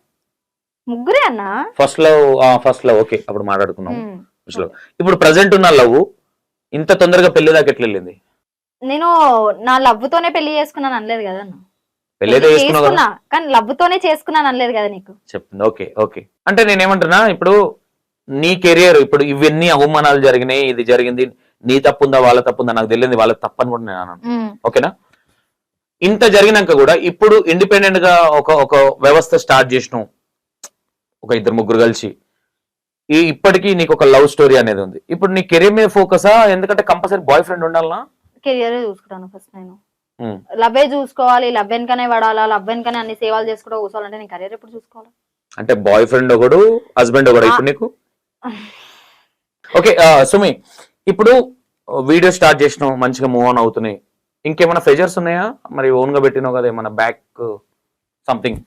ముగ్గురే అన్న. ఫస్ట్ లవ్ ఓకే అప్పుడు మాట్లాడుకున్నాం. ఇప్పుడు ప్రెసెంట్ ఉన్న లవ్ ఇంత తొందరగా పెళ్లి దాకా ఎట్లా వెళ్ళింది? నేను నా లవ్ తోనే పెళ్లి చేసుకున్నాను అనలేదు కదా అన్న, పెళ్లి చేసుకున్నా కానీ లవ్ తోనే చేసుకున్నాను అనలేదు కదా నీకు చెప్తుంది. ఓకే ఓకే అంటే నేనేమంటున్నా, ఇప్పుడు నీ కెరియర్ ఇప్పుడు ఇవన్నీ అవమానాలు జరిగినాయి, ఇది జరిగింది, నీ తప్పుందా వాళ్ళ తప్పుందా నాకు తెలియదు, వాళ్ళకి తప్పని కూడా నేను అన్నాను. ఓకేనా? ఇంత జరిగినాక కూడా ఇప్పుడు ఇండిపెండెంట్ గా ఒక వ్యవస్థ స్టార్ట్ చేసినావు, ఒక 2-3 కలిసి. ఇప్పటికీ నీకు ఒక లవ్ స్టోరీ అనేది ఉంది. ఇప్పుడు నీ కెరీర్ మీద ఫోకసా, ఎందుకంటే కంపల్సరీ బాయ్ ఫ్రెండ్ ఉండాలనా? కెరియర్ చూసుకుంటాను ఫస్ట్, నేను లవ్వే చూసుకోవాలి, లవ్ వెనకనే పడాలా, లవ్ వెనకనే అన్ని సేవలు చేసుకుంటూ కూర్చోవాలంటే నేను కెరీర్ ఎప్పుడు చూసుకోవాలి? అంటే బాయ్ ఫ్రెండ్ ఒకడు, హస్బెండ్ ఒకడు ఇప్పుడు నీకు. ఓకే సుమి, ఇప్పుడు వీడియో స్టార్ట్ చేసినావు, మంచిగా మూవ్ ఆన్ అవుతున్నాయి, ఇంకేమైనా ప్రెజర్స్ ఉన్నాయా మరి ఓన్ గా పెట్టినావు కదా ఏమైనా బ్యాక్ సంథింగ్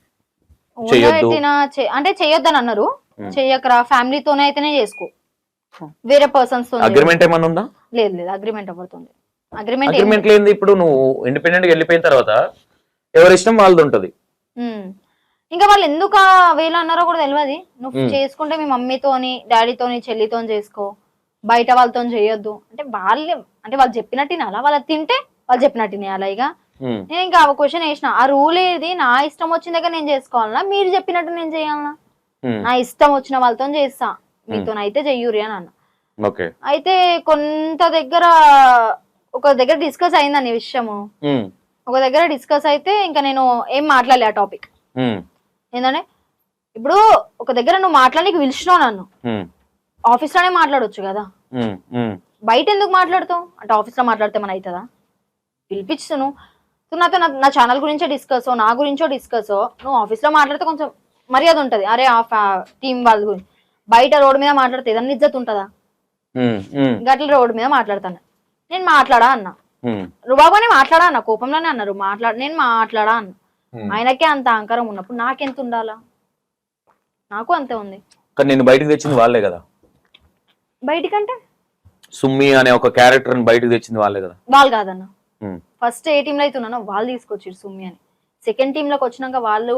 ఓన్గా చెయ్యొద్దు. పెట్టినా అంటే చెయ్యొద్దని అన్నారు. Hmm. చెయ్యకరా ఫ్యామిలీతోనే అయితేనే చేసుకో, వేరే పర్సన్స్ తో అగ్రిమెంట్ ఏమన్నా ఉందా? లేదు లేదు అగ్రిమెంట్ ఎవరితోంది. అగ్రిమెంట్ అగ్రిమెంట్ లేనిది ఇప్పుడు నువ్వు ఇండిపెండెంట్ గా వెళ్ళిపోయిన తర్వాత ఎవరి ఇష్టం వాళ్ళది ఉంటది. ఇంకా వాళ్ళు ఎందుకు ఆ వేలో అన్నారో కూడా తెలియదు. నువ్వు చేసుకుంటే మీ మమ్మీతోని డాడీతోని చెల్లితోని చేసుకో, బయట వాళ్ళతో చేయొద్దు అంటే వాళ్ళు చెప్పినట్టు తినాలా, వాళ్ళు తింటే వాళ్ళు చెప్పినట్టు తినేయాలా. ఇక నేను ఇంకా క్వశ్చన్ వేసిన, ఆ రూల్ ఏది? నా ఇష్టం వచ్చిన దగ్గర నేను చేసుకోవాలన్నా మీరు చెప్పినట్టు నేను చేయాలన్నా? నా ఇష్టం వచ్చిన వాళ్ళతో చేస్తా, మీతోనైతే చెయ్యూరి అని అన్న. అయితే ఒక దగ్గర డిస్కస్ అయిందని విషయము. ఒక దగ్గర డిస్కస్ అయితే ఇంకా నేను ఏం మాట్లాడలే ఆ టాపిక్. ఏంటంటే ఇప్పుడు ఒక దగ్గర నువ్వు మాట్లాడడానికి పిలిచినావు నన్ను, ఆఫీస్ లోనే మాట్లాడొచ్చు కదా, బయట ఎందుకు మాట్లాడుతావు? అంటే ఆఫీస్ లో మాట్లాడితే మన అవుతుందా? పిలిపించు నాతో నా ఛానల్ గురించో డిస్కస్, నా గురించో డిస్కస్. నువ్వు ఆఫీస్ లో మాట్లాడితే కొంచెం మర్యాద ఉంటది. అరే ఆ టీం వాళ్ళ గురించి. బయట రోడ్డు మీద మాట్లాడితే ఏదన్నా ఇజ్జత్ ఉంటుందా? గట్ల రోడ్డు మీద మాట్లాడతాను. నేను మాట్లాడా అన్నా, రుబాబునే మాట్లాడా అన్న, కోపంలోనే అన్నారు నేను మాట్లాడా అన్న. ఆయనకే అంత అహంకారం ఉన్నప్పుడు నాకెంత ఉండాలా? నాకు అంతే ఉంది. కానీ నేను బయటకు తెచ్చింది వాళ్ళే కదా. బయటికంటే సుమ్మి అనే ఒక క్యారెక్టర్ బయటకు తెచ్చింది వాళ్ళే కదా. వాళ్ళు కాదన్న, ఫస్ట్ ఏ టీమ్ లో అయితే ఉన్నానో వాళ్ళు తీసుకొచ్చారు సుమ్మి అని. సెకండ్ టీమ్ లోకి వచ్చినాక వాళ్ళు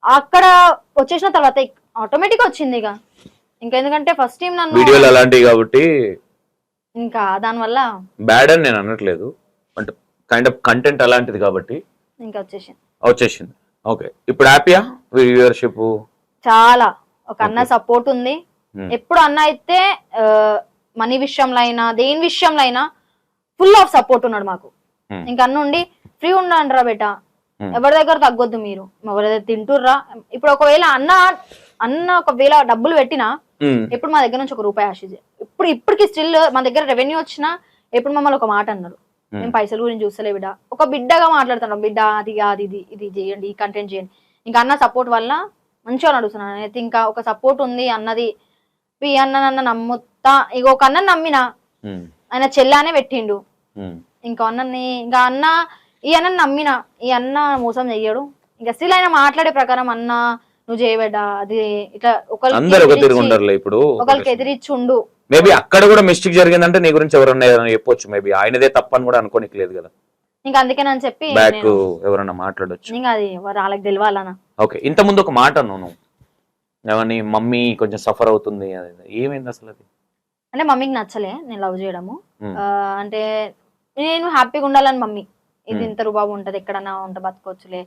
అక్కడ వచ్చేసిన తర్వాత ఆటోమేటిక్ వచ్చింది. ఇక ఇంకా ఎందుకంటే ఫస్ట్ టీం నన్ను వీడియోలు అలాంటివి కాబట్టి ఇంకా దానివల్ల బ్యాడ్ అని నేను అనట్లేదు, అంటే కైండ్ ఆఫ్ కంటెంట్ అలాంటిది కాబట్టి ఇంకా వచ్చేసింది. ఓకే, ఇప్పుడు హ్యాపీయా వ్యూవర్షిప్? చాలా. ఒక అన్న సపోర్ట్ ఉంది ఎప్పుడు. అన్న అయితే మనీ విషయంలో అయినా దేని విషయంలో అయినా ఫుల్ ఆఫ్ సపోర్ట్ ఉన్నాడు మాకు. ఇంకా అన్న ఉండి ఫ్రీ ఉండండిరా బేట, ఎవరి దగ్గర తగ్గొద్దు, మీరు ఎవరి దగ్గర తింటుర్రా. ఇప్పుడు ఒకవేళ అన్న ఒకవేళ డబ్బులు పెట్టినా ఎప్పుడు మా దగ్గర నుంచి ఒక రూపాయి ఆశ. ఇప్పటికి స్టిల్ మా దగ్గర రెవెన్యూ వచ్చినా ఎప్పుడు మమ్మల్ని ఒక మాట అన్నారు, మేము పైసల గురించి చూస్తలే బిడ్డ, ఒక బిడ్డగా మాట్లాడుతున్నాం, బిడ్డ అది కాదు ఇది చేయండి, ఈ కంటెంట్ చేయండి. ఇంకా అన్న సపోర్ట్ వల్ల మంచిగా నడుస్తున్నాను. అయితే ఇంకా ఒక సపోర్ట్ ఉంది అన్నది. ఈ అన్న నన్ను నమ్ముతా, ఇక ఒక అన్న నమ్మిన ఆయన చెల్లానే పెట్టిండు. ఇంకా అన్న ఈ అన్న నమ్మిన, ఈ అన్న మోసం చెయ్యడు. ఇంకా స్టిల్ ఆయన మాట్లాడే ప్రకారం అన్న నువ్వు చేయబడ్డా అది ఇట్లా ఒకరికి ఎదిరించి ఉండు. మేబీ అక్కడ కూడా మిస్టేక్ జరిగిందంటే నీ గురించి ఎవరన్నా చెప్పొచ్చు, మేబీ ఆయనదే తప్పని కూడా అనుకోనికి లేదు కదా. ఇంకా అందుకే నేను చెప్పి బ్యాక్ ఎవరన్నా మాట్లాడొచ్చు, ఇంకా అది వాళ్ళకి తెలియాలన్నా. ఓకే, ఇంత ముందు ఒక మాట అన్నాను, ఏమని మమ్మీ కొంచెం సఫర్ అవుతుంది, ఏమైంది అసలు? అది అంటే మమ్మీకి నచ్చలే నేను లవ్ చేయడము. అంటే నేను హ్యాపీగా ఉండాలని మమ్మీ, ఇది ఇంత రూబాబు ఉంటది, ఎక్కడన్నా ఉంట బతకొచ్చులే,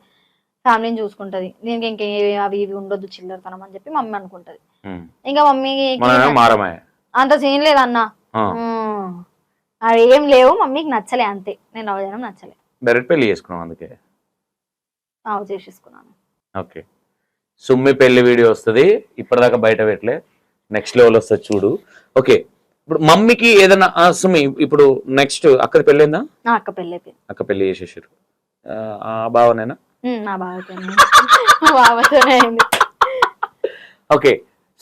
ఫ్యామిలీని చూసుకుంటది, దీనికి ఇంకే అవి ఇవి ఉండొద్దు చిల్లరతనం అని చెప్పి మమ్మీ అనుకుంటది. ఇంకా మమ్మీ అంత సీన్ లేదు అన్న, అవి ఏం లేవు, మమ్మీకి నచ్చలే అంతే. నేను లవ్ చేయడం నచ్చలే, డైరెక్ట్ పెళ్లి చేసుకున్నాను, అందుకే చేసేసుకున్నాను. ఓకే, సుమ్మి పెళ్లి వీడియో వస్తుంది, ఇప్పటిదాకా బయట పెట్టలే, నెక్స్ట్ లెవెల్ వస్తుంది చూడు. ఓకే, ఇప్పుడు మమ్మీకి ఏదైనా సుమి ఇప్పుడు నెక్స్ట్ అక్కడ పెళ్ళైందా? అక్క పెళ్లి చేసేసారు, ఆ బావనేనా? ఓకే,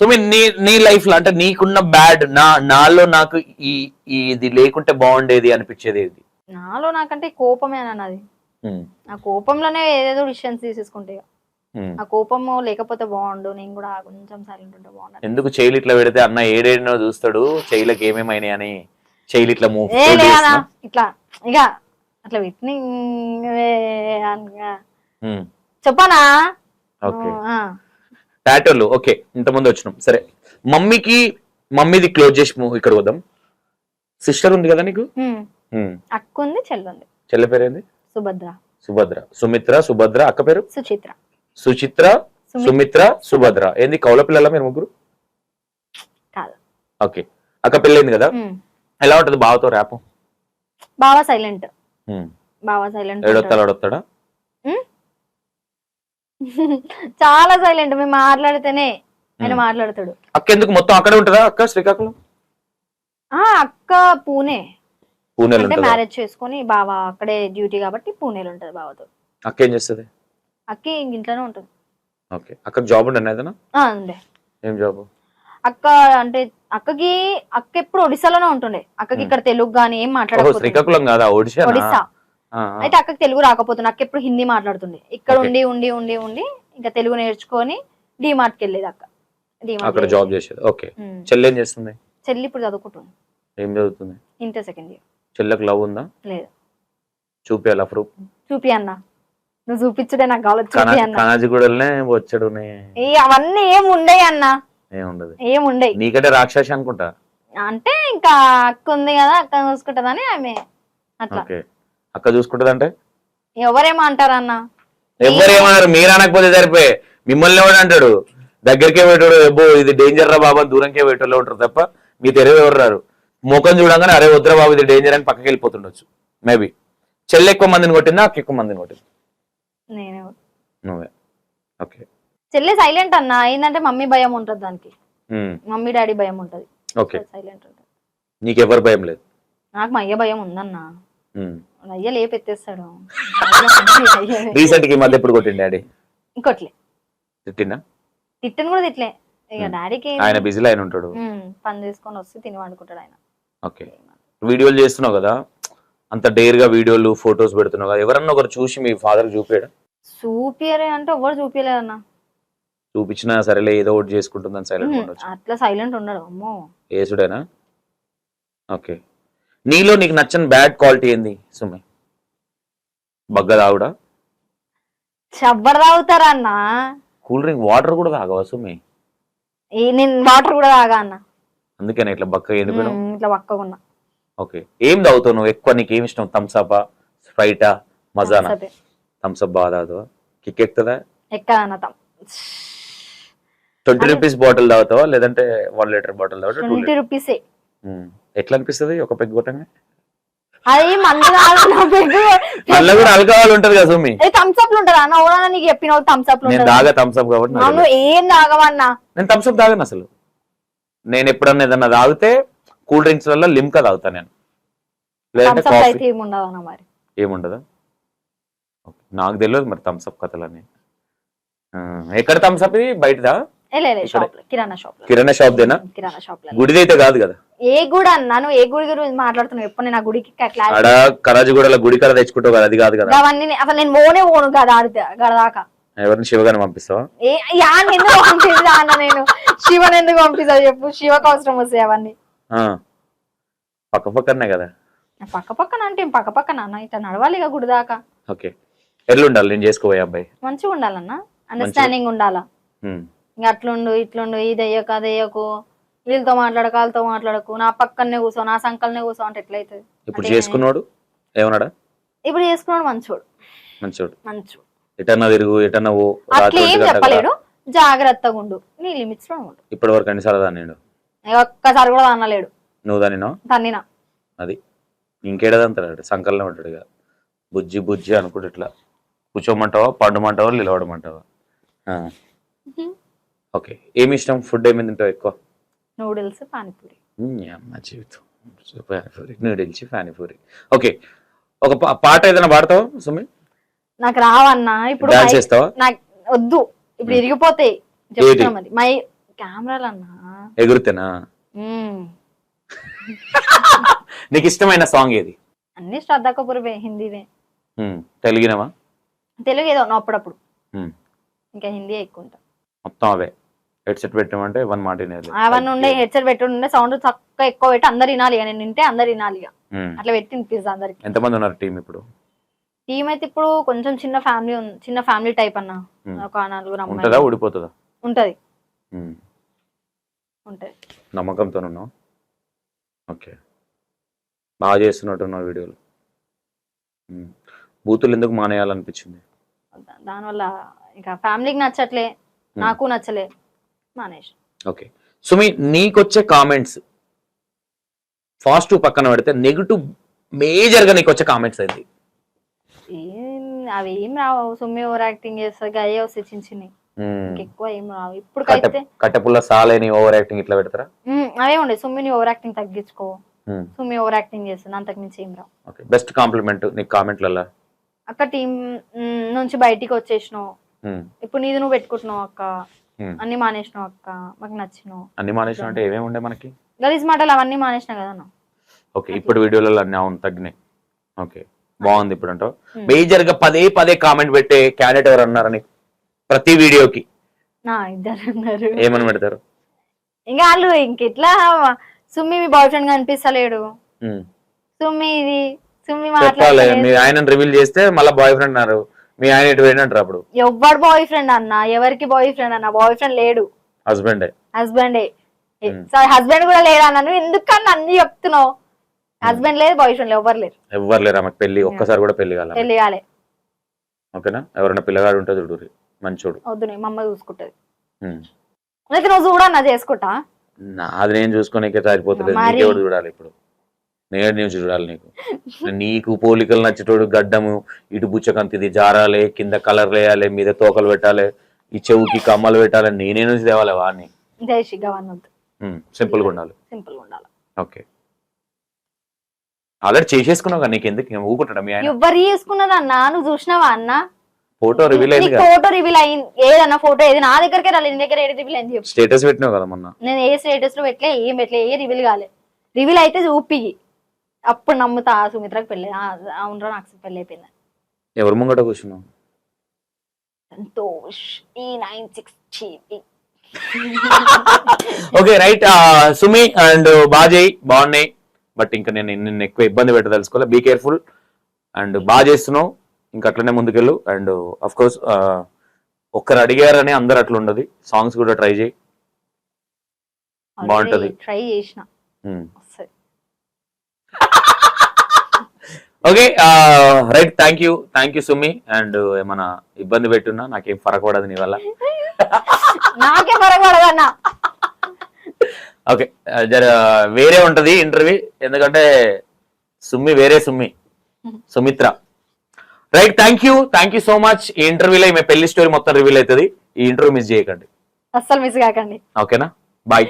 సుమి నీ లైఫ్ లో అంటే నీకున్న బ్యాడ్ నాలో నాకు ఇది లేకుంటే బాగుండేది అనిపించేది ఏది? నాలో నాకంటే కోపమే అన్నది. ఆ కోపంలోనే ఏదేదో డిసిషన్స్ తీసేసుకుంటే, ఆ కోపము లేకపోతే బాగుండు, నేను కూడా కొంచెం సైలెంట్ ఉంటే బాగుండు. ఎందుకు చైలు ఇట్లా పెడితే అన్న ఏడేనో చూస్తాడు, చైలకి ఏమేమైనా అని చైలు ఇట్లా ఇట్లా ఇక అట్లా పెట్టి చెప్పానా? టాటోలు ఓకే, ఇంతమంది వచ్చినాం. సరే, మమ్మీది క్లోజ్ చేసి ఇక్కడ వద్దాం. సిస్టర్ ఉంది కదా నీకు? అక్క ఉంది, చెల్లి ఉంది. చెల్లె పేరేంది? సుభద్ర. సుభద్ర. అక్క పేరు? సుచిత్ర, సుమిత్ర, సుభద్ర. ఏంది కౌల పిల్లల మీరు ముగ్గురు? ఓకే, అక్క పెళ్ళైంది కదా, ఎలా ఉంటది బావతో ర్యాప్? బావ సైలెంట్. ఏడొత్తాడా? చాలా సైలెంట్. మేము మాట్లాడితేనే ఆయన మాట్లాడతాడు. అక్క ఎందుకు మొత్తం అక్కడే ఉంటుందా? అక్క శ్రీకాకుళం? అక్క పూణే అంటే మ్యారేజ్ చేసుకుని బావ అక్కడే డ్యూటీ కాబట్టి పూణేలో ఉంటది బావతో. అక్క ఏం చేస్తుంది? అక్క ఇంట్లోనే ఉంటుంది. ఓకే, అక్క జాబ్ ఉండేనా ఏదైనా? ఉండే. ఏం జాబ్? అక్క ఎప్పుడు ఒడిశాలోనే ఉంటుండే. అక్కకి ఇక్కడ తెలుగు గానీ ఏం మాట్లాడదు. శ్రీకాకుళం కాదా? ఒడిశా. అయితే అక్కకి తెలుగు రాకపోతుంది, అక్క ఎప్పుడు హిందీ మాట్లాడుతుండే. ఇక్కడ ఉండి ఉండి ఉండి ఉండి ఇంకా తెలుగు నేర్చుకొని డిమార్ట్కి వెళ్ళేది అక్క. అక్కడ జాబ్ చేసేది. ఓకే. చెల్లి ఏం చేస్తుంది? చెల్లి ఇప్పుడు చదువుకుంటుంది. ఏం చదువుతుంది? Inter second year. చెల్లకు లవ్ ఉందా? లేదు. చూపియాలా ప్రూఫ్? చూపి అన్న, నువ్వు చూపించుడే నాకు కావాలి. చూపి అన్న. కానాజిగూడలనే వచ్చాడు. అవన్నీ ఏం ఉండయి అన్న, ఏముండదు. ఏముండయి. నీకంటే రాక్షసి అనుకుంటా. అంటే ఇంకా అక్క ఉంది కదా, అక్క చూసుకుంటదని ఆమె అట్లా. అక్క చూసుకుంటది అంటే ఎవరేమంటారన్న? ఎవరేమన్నారు? మీరు అనకపోతే సరిపోయి మిమ్మల్ని ఎవడు అంటాడు? దగ్గరికే పెట్టాడు, ఎబ్బో ఇది డేంజర్ రా బాబా, దూరంకే పెట్టాలో ఉంటారు తప్ప మీ తెరవ ఎవరు రారు. ముఖం చూడంగానే అరే వద్దురా బాబు ఇది డేంజర్ అని పక్కకి వెళ్ళిపోతుండొచ్చు. మేబీ చెల్లి ఎక్కువ మందిని కొట్టిందా, అక్క ఎక్కువ మందిని కొట్టింది? నువ్వే. ఓకే. చెల్లి సైలెంట్ అన్న, ఏంటంటే మమ్మీ భయం ఉంటది దానికి, మమ్మీ డాడీ భయం ఉంటది. ఓకే. సైలెంట్ ఉంటది. నీకెవరు భయం లేదు? నాకు మా అయ్య భయం ఉందన్న. అయ్య లేపెత్తేస్తాడు. రీసెంట్ గా ఈ మధ్య ఎప్పుడు కొట్టింది డాడీ? ఇంకోట్లే. తిట్టిందా? తిట్టను కూడా తిట్లే. ఇక డాడీకి ఆయన బిజీలో ఆయన ఉంటాడు, పని చేసుకొని వస్తే తిని వండుకుంటాడు ఆయన. ఓకే. వీడియోలు చేస్తున్నావు కదా, అంత డేర్ గా వీడియోలు ఫొటోస్ పెడుతున్నావు కదా, ఎవరన్నా ఒకరు చూసి మీ ఫాదర్ చూపాడా? చూపియరే అంటే ఎవరు చూపియలేదు అన్న. చూపించినా సరేలే ఏదో ఒకటి చేసుకుంటుందని సైలెంట్ ఉండొచ్చు. అట్లా సైలెంట్ ఉండడు. అమ్మో ఏసుడేనా? ఓకే. నీలో నీకు నచ్చని బ్యాడ్ క్వాలిటీ ఏంది సుమి? బగ్గ తాగుడా? చబ్బర్ తాగుతారా అన్న? కూల్ డ్రింక్ వాటర్ కూడా తాగవా సుమి? నేను వాటర్ కూడా తాగా అన్న. అందుకనే ఇట్లా బక్క ఎందుకు? ఇట్లా బక్కగా. ఓకే. ఏం తాగుతావు నువ్వు ఎక్కువ? నీకు ఏమి ఇష్టం? థమ్సపా, స్ప్రైటా, మజానా? థమ్సప్ బాగా తాగుతావా? కిక్ ఎక్కుతుందా? ఎక్కదన్న. 20 రూపీస్ బాటిల్ తాగుతావా లేదంటే 1 లీటర్ బాటిల్ తాగుతావా? 20 రూపీసే. ఎట్లా అనిపిస్తుంది ఒక పెగ్ కొట్టంగా? అది మందు మళ్ళీ కూడా ఆల్కహాల్ ఉంటది కదా సుమి? థమ్స్అప్ ఉంటదా అన్న? ఓనా నీకు చెప్పిన థమ్స్అప్ నేను తాగా థమ్స్అప్ కాబట్టి. నువ్వు ఏం తాగవన్నా? నేను థమ్స్అప్ తాగాను అసలు. నేను ఎప్పుడన్నా ఏదన్నా తాగితే కూల్ డ్రింక్స్ వల్ల లిమ్కా తాగుతా నేను, లేదంటే కాఫీ. ఏముండదా? నాకు తెలియదు మరి థమ్స్అప్ కథలని. ఎక్కడ థమ్స్అప్? ఇది బయటదా? కిరాణా షాప్ దేనా? గుడిదైతే కాదు కదా? ఏ గుడి అన్నా? నువ్వు ఏ గుడి గురించి మాట్లాడుతున్నావు? ఎప్పుడు నేను ఆ గుడికి కరాజిగూడ గుడి కడ తెచ్చుకుంటావు కదా, అది కాదు కదా? అవన్నీ అసలు నేను పోను కదా గడదాకా. ఎవరిని శివగాని పంపిస్తావా? ఎందుకు పంపిస్తా అన్న? నేను శివన్ ఎందుకు పంపిస్తా చెప్పు? శివకు అవసరం వస్తాయి అవన్నీ. పక్క పక్కనే కదా? పక్క పక్కన అంటే పక్క పక్కన అన్న, ఇట్లా నడవాలి ఇక గుడి దాకా. ఓకే. ఎట్లుండాలి నేను చేసుకోబోయే అబ్బాయి? మంచిగా ఉండాలన్న, అండర్స్టాండింగ్ ఉండాలా. ఇంకా అట్లుండు ఇట్లుండు, ఇది అయ్యకు అది అయ్యకు, వీళ్ళతో మాట్లాడక వాళ్ళతో మాట్లాడకు, నా పక్కనే కూర్చో, నా సంకల్నే కూర్చో అంటే ఎట్లయితుంది? ఇప్పుడు చేసుకున్నాడు ఏమన్నాడా? ఇప్పుడు చేసుకున్నాడు మంచోడు. మంచోడు. మంచోడు. ఎటన్నా తిరుగు, ఎటన్నా అట్లా ఏం చెప్పలేడు. జాగ్రత్తగా ఉండు, నీ లిమిట్స్ లో ఉండు. ఇప్పటి వరకు అన్నిసార్లు దాన్ని ఒక్కసారి కూడా అన్నలేడు. నువ్వు దానినా? తన్నినా. అది ఇంకేడదంటాడు, సంకలనం ఉంటాడు ఇక. బుజ్జి బుజ్జి అనుకుంటు ఇట్లా కూర్చోమంటావా, పండుమంటావా, నిలవడమంటావా? ఓకే. ఏమి ఇష్టం? ఫుడ్ ఏమి తింటావు ఎక్కువ? నూడిల్స్, పానీపూరి. అమ్మ జీవితం, పానీపూరి, నూడిల్స్, పానీపూరి. ఓకే. ఒక పాట ఏదైనా పాడతావా సుమి? నాకు రావన్నా. ఇప్పుడు డాన్స్ చేస్తావా? నాకు వద్దు, ఇప్పుడు ఇరిగిపోతాయి. చెప్తున్నా మరి మై కెమెరాలు అన్నా ఎగురుతేనా? నీకు ఇష్టమైన సాంగ్ ఏది? అన్ని శ్రద్ధా కపూర్ హిందీవే. తెలుగునేవా? తెలుగు ఏదో అప్పుడప్పుడు, ఇంకా హిందీ ఎక్కువ ఉంటా. మొత్తం అవే. హెడ్సెట్ పెట్టామంటే వన్ మాట వినాలి. అవన్నీ ఉండే, హెడ్సెట్ పెట్టుండే సౌండ్ చక్కగా ఎక్కువ పెట్టి అందరు వినాలి. నేను వింటే అందరు వినాలి, అట్లా పెట్టి వినిపిస్తా అందరికి. ఎంతమంది ఉన్నారు టీం ఇప్పుడు? టీం అయితే ఇప్పుడు కొంచెం చిన్న ఫ్యామిలీ ఉంది, చిన్న ఫ్యామిలీ టైప్ అన్న. ఒక 4 అమ్మాయిలు. ఉంటదా ఊడిపోతుందా? ఉంటది. ఉంటది. నమ్మకంతో ఉన్నావు? ఓకే. బాగా చేస్తున్నట్టున్నావు వీడియోలు. బూతులు ఎందుకు మానేయాలనిపించింది? దానివల్ల ఇంకా ఫ్యామిలీకి నచ్చట్లే, నాకు నచ్చలే, మానేసి. ఓకే. సుమి, నీకొచ్చే కామెంట్స్ పాజిటివ్ పక్కన పెడితే నెగిటివ్ మేజర్ గా నీకు వచ్చే కామెంట్స్ ఏంటి? అవి ఏం రావు. సుమ్మి ఓవర్ యాక్టింగ్ చేస్తారు, గయ్యే వస్తాయి చిన్న చిన్నవి, ఎక్కువ ఏం రావు. ఇప్పుడుకైతే కట్టెపుల్ల సాలేని ఓవర్ యాక్టింగ్ ఇట్లా పెడతారా? అవే ఉండే. సుమ్మిని ఓవర్ యాక్టింగ్ తగ్గించుకో, సుమ్మి ఓవర్ యాక్టింగ్ చేస్తుంది, అంతకు మించి ఏం రావు. ఓకే. బెస్ట్ కాంప్లిమెంట్ నీకు కామెంట్లలో? అక్క టీం నుంచి బయటికి వచ్చేసినావు, ఇప్పుడు నీది నువ్వు పెట్టుకుంటున్నావు అక్క, అన్ని మానేసినావు అక్క, మాకు నచ్చినావు. అన్ని మానేసినావు అంటే ఏమేమి ఉండే మనకి? గలీజ్ మాటలు అవన్నీ మానేసినా కదా. ఓకే. ఇప్పుడు వీడియోలలో అన్ని అవును తగ్గినాయి. ఓకే. బాగుంది ఇప్పుడు అంటావు. మేజర్ గా పదే పదే కామెంట్ పెట్టే క్యాండిడేట్ ఎవరు అన్నారని ప్రతి వీడియోకి ఇద్దరు ఉన్నారు. ఏమని పెడతారు? ఇంకా వాళ్ళు ఇంకెట్లా సుమ్మి మీ బాయ్ ఫ్రెండ్ కనిపిస్తలేడు, సుమ్మి ఇది సుమ్మి చెప్పాలి. మీ ఆయన రివీల్ చేస్తే మళ్ళీ బాయ్ ఫ్రెండ్ అన్నారు, మీ ఆయన ఎటు పోయినట్టు అప్పుడు. ఎవరు బాయ్ ఫ్రెండ్ అన్న, ఎవరికి బాయ్ ఫ్రెండ్ అన్న? బాయ్ ఫ్రెండ్ లేడు, హస్బెండే. హస్బెండ్ కూడా లేడు అన్న. నువ్వు ఎందుకన్నా అన్ని చెప్తున్నావు? హస్బెండ్ లేదు, బాయ్ ఫ్రెండ్ ఎవరు లేరు. ఎవరు లేరు ఆమెకు పెళ్లి ఒక్కసారి కూడా పెళ్లి కాలే. ఓకేనా? ఎవరైనా పిల్లగాడు ఉంటే చూడు మంచోడు. వద్దు, మా అమ్మ చూసుకుంటది. అయితే నువ్వు చూడన్నా చేసుకుంటా. అది నేను చూసుకునే సరిపోతుంది. నీకెవరు చూడాలి ఇప్పుడు? నేను చూడాలి నీకు? నీకు పోలికలు నచ్చేటోడు గడ్డము, ఇటు బుచ్చకంతిది జారాలి, కింద కలర్ వేయాలి, మీద తోకలు పెట్టాలి, ఈ చెవుకి కమ్మలు పెట్టాలి, నేనే నుంచి తేవాలి వాడిని. సింపుల్ గా ఉండాలి. ఓకే, ఆల్రెడీ చేసేసుకున్నావు కదా, నీకు ఎందుకు ఊకుంటాడా మీ ఆయన? ఎవరు చేసుకున్నదన్నా? నువ్వు చూసినావా అన్న? ఫోటో రివీల్ అయింది. ఫోటో రివీల్ అయింది ఏదన్నా? ఫోటో ఏది నా దగ్గరకే రాలేదు, నీ దగ్గర ఏది రివీల్ అయింది? స్టేటస్ పెట్టినావు కదా మొన్న. నేను ఏ స్టేటస్ లో పెట్టలే, ఏం పెట్టలే, ఏ రివీల్ కాలే. రివీల్ అయితే చూపి అప్పుడు నమ్ముతా. సుమిత్రకు పెళ్ళి అవునరా, నాకు పెళ్ళి అయిపోయింది. ఎవరు ముంగట కూర్చున్నావు? సంతోష్ ఈ 960. Okay right. సుమి అండ్ బాజయ్ బాగున్నాయి, బట్ ఇంకా నేను నిన్ను ఎక్కువ ఇబ్బంది పెట్టదలుచుకోలే. బీ కేర్ఫుల్ అండ్ బాగా చేస్తున్నావు, ఇంకా అట్లనే ముందుకెళ్ళు. అండ్ అఫ్ కోర్స్ ఒక్కరు అడిగారని అందరు అట్లా ఉండదు, సాంగ్స్ కూడా ట్రై చేయి, బాగుంటది. ట్రై చేసిన. Okay right, thank you Sumi. And ఏమన్నా ఇబ్బంది పెట్టున్నా నాకేం ఫరక పడదు నీ వల్ల. నాకే ఫరక పడదన్నా. ఓకే, వేరే ఉంటది ఇంటర్వ్యూ, ఎందుకంటే సుమ్మి వేరే Sumitra. Right, thank you so much. ఈ ఇంటర్వ్యూలో ఈమె పెళ్లి స్టోరీ మొత్తం రివీల్ అవుతుంది. ఈ ఇంటర్వ్యూ మిస్ చేయకండి, అస్సలు మిస్ కాకండి. ఓకేనా? బాయ్.